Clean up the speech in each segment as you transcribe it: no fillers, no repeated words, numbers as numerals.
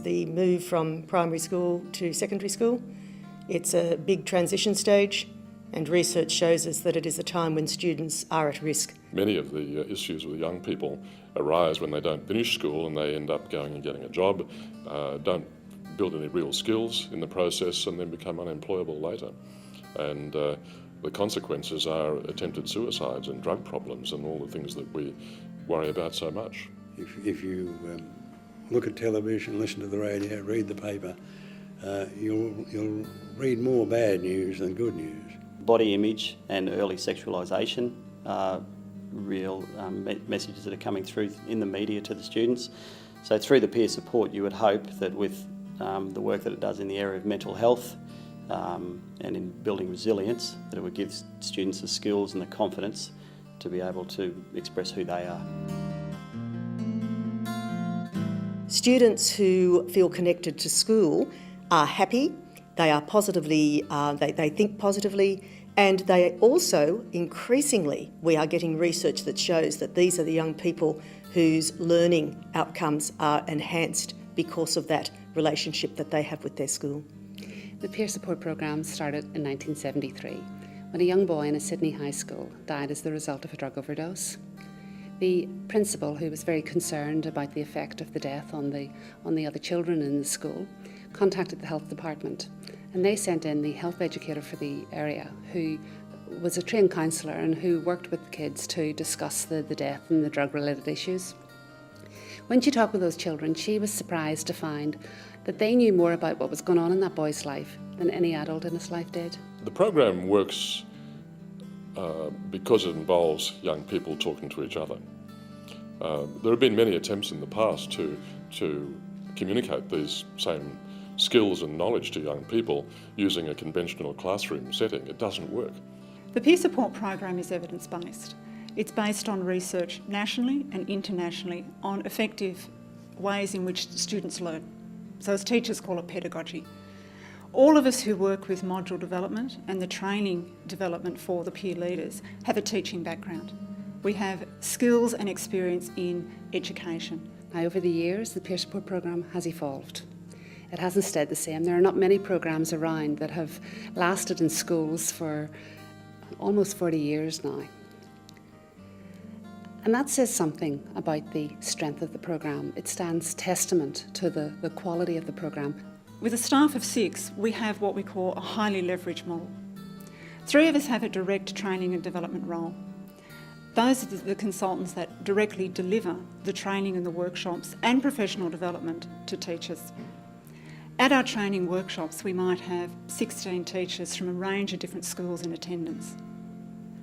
the move from primary school to secondary school. It's a big transition stage, and research shows us that it is a time when students are at risk. Many of the issues with young people arise when they don't finish school and they end up going and getting a job, don't build any real skills in the process, and then become unemployable later. And the consequences are attempted suicides and drug problems and all the things that we worry about so much. If you look at television, listen to the radio, read the paper, you'll read more bad news than good news. Body image and early sexualisation are real messages that are coming through in the media to the students. So through the peer support, you would hope that with the work that it does in the area of mental health and in building resilience, that it would give students the skills and the confidence to be able to express who they are. Students who feel connected to school are happy, they are positively, they think positively, and they also, increasingly, we are getting research that shows that these are the young people whose learning outcomes are enhanced because of that relationship that they have with their school. The peer support programme started in 1973 when a young boy in a Sydney high school died as the result of a drug overdose. The principal, who was very concerned about the effect of the death on the other children in the school, contacted the health department, and they sent in the health educator for the area, who was a trained counsellor and who worked with the kids to discuss the death and the drug-related issues. When she talked with those children, she was surprised to find that they knew more about what was going on in that boy's life than any adult in his life did. The program works because it involves young people talking to each other. There have been many attempts in the past to communicate these same skills and knowledge to young people using a conventional classroom setting. It doesn't work. The peer support program is evidence-based. It's based on research nationally and internationally on effective ways in which students learn. So as teachers call it pedagogy. All of us who work with module development and the training development for the peer leaders have a teaching background. We have skills and experience in education. Now, over the years, the peer support program has evolved. It hasn't stayed the same. There are not many programs around that have lasted in schools for almost 40 years now. And that says something about the strength of the program. It stands testament to the quality of the program. With a staff of 6, we have what we call a highly leveraged model. 3 of us have a direct training and development role. Those are the consultants that directly deliver the training and the workshops and professional development to teachers. At our training workshops, we might have 16 teachers from a range of different schools in attendance.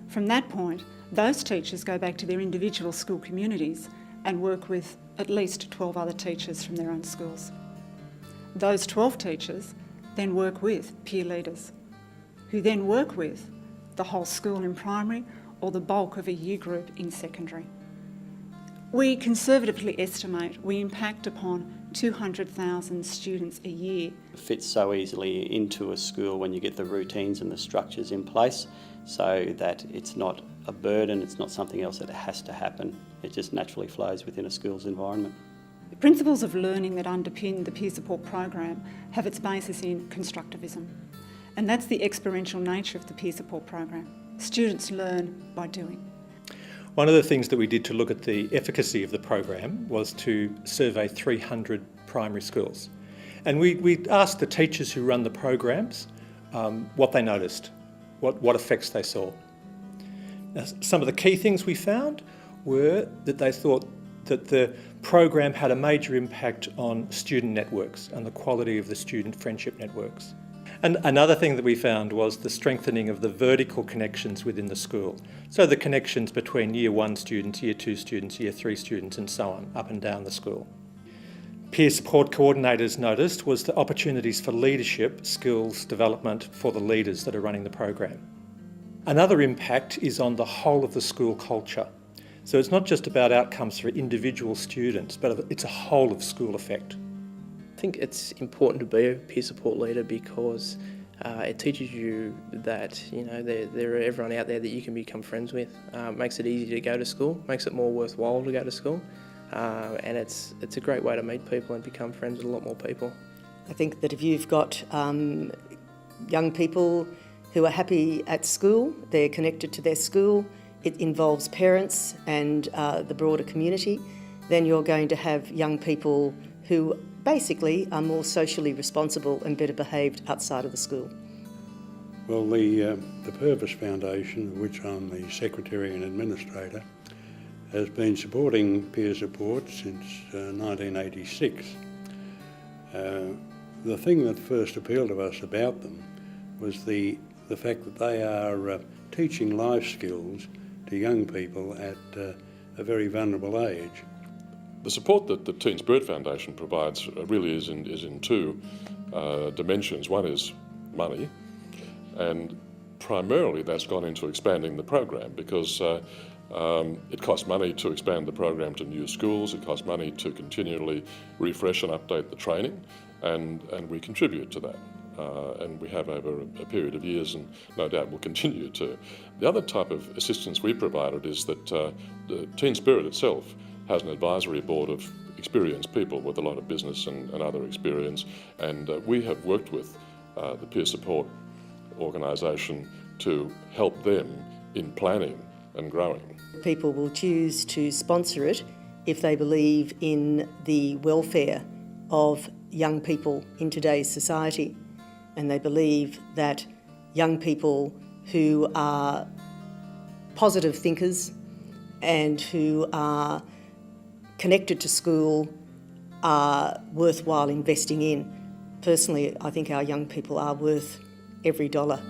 From that point, those teachers go back to their individual school communities and work with at least 12 other teachers from their own schools. Those 12 teachers then work with peer leaders, who then work with the whole school in primary or the bulk of a year group in secondary. We conservatively estimate we impact upon 200,000 students a year. It fits so easily into a school when you get the routines and the structures in place, so that it's not a burden, it's not something else that has to happen. It just naturally flows within a school's environment. The principles of learning that underpin the peer support program have its basis in constructivism, and that's the experiential nature of the peer support program. Students learn by doing. One of the things that we did to look at the efficacy of the program was to survey 300 primary schools. And we asked the teachers who run the programs what they noticed, what effects they saw. Now, some of the key things we found were that they thought that the program had a major impact on student networks and the quality of the student friendship networks. And another thing that we found was the strengthening of the vertical connections within the school. So the connections between Year 1 students, Year 2 students, Year 3 students and so on, up and down the school. Peer support coordinators noticed was the opportunities for leadership skills development for the leaders that are running the program. Another impact is on the whole of the school culture. So it's not just about outcomes for individual students, but it's a whole of school effect. I think it's important to be a peer support leader because it teaches you that there are everyone out there that you can become friends with. Makes it easy to go to school, makes it more worthwhile to go to school. and it's a great way to meet people and become friends with a lot more people. I think that if you've got young people who are happy at school, they're connected to their school, it involves parents and the broader community, then you're going to have young people who basically are more socially responsible and better behaved outside of the school. Well, the Purvis Foundation, of which I'm the Secretary and Administrator, has been supporting peer support since 1986. The thing that first appealed to us about them was the fact that they are teaching life skills to young people at a very vulnerable age. The support that the Teen Spirit Foundation provides really is in two dimensions. One is money, and primarily that's gone into expanding the program because it costs money to expand the program to new schools, it costs money to continually refresh and update the training, and we contribute to that. And we have over a period of years, and no doubt will continue to. The other type of assistance we provided is that the Teen Spirit itself has an advisory board of experienced people with a lot of business and other experience, and we have worked with the peer support organisation to help them in planning and growing. People will choose to sponsor it if they believe in the welfare of young people in today's society, and they believe that young people who are positive thinkers and who are connected to school are worthwhile investing in. Personally, I think our young people are worth every dollar.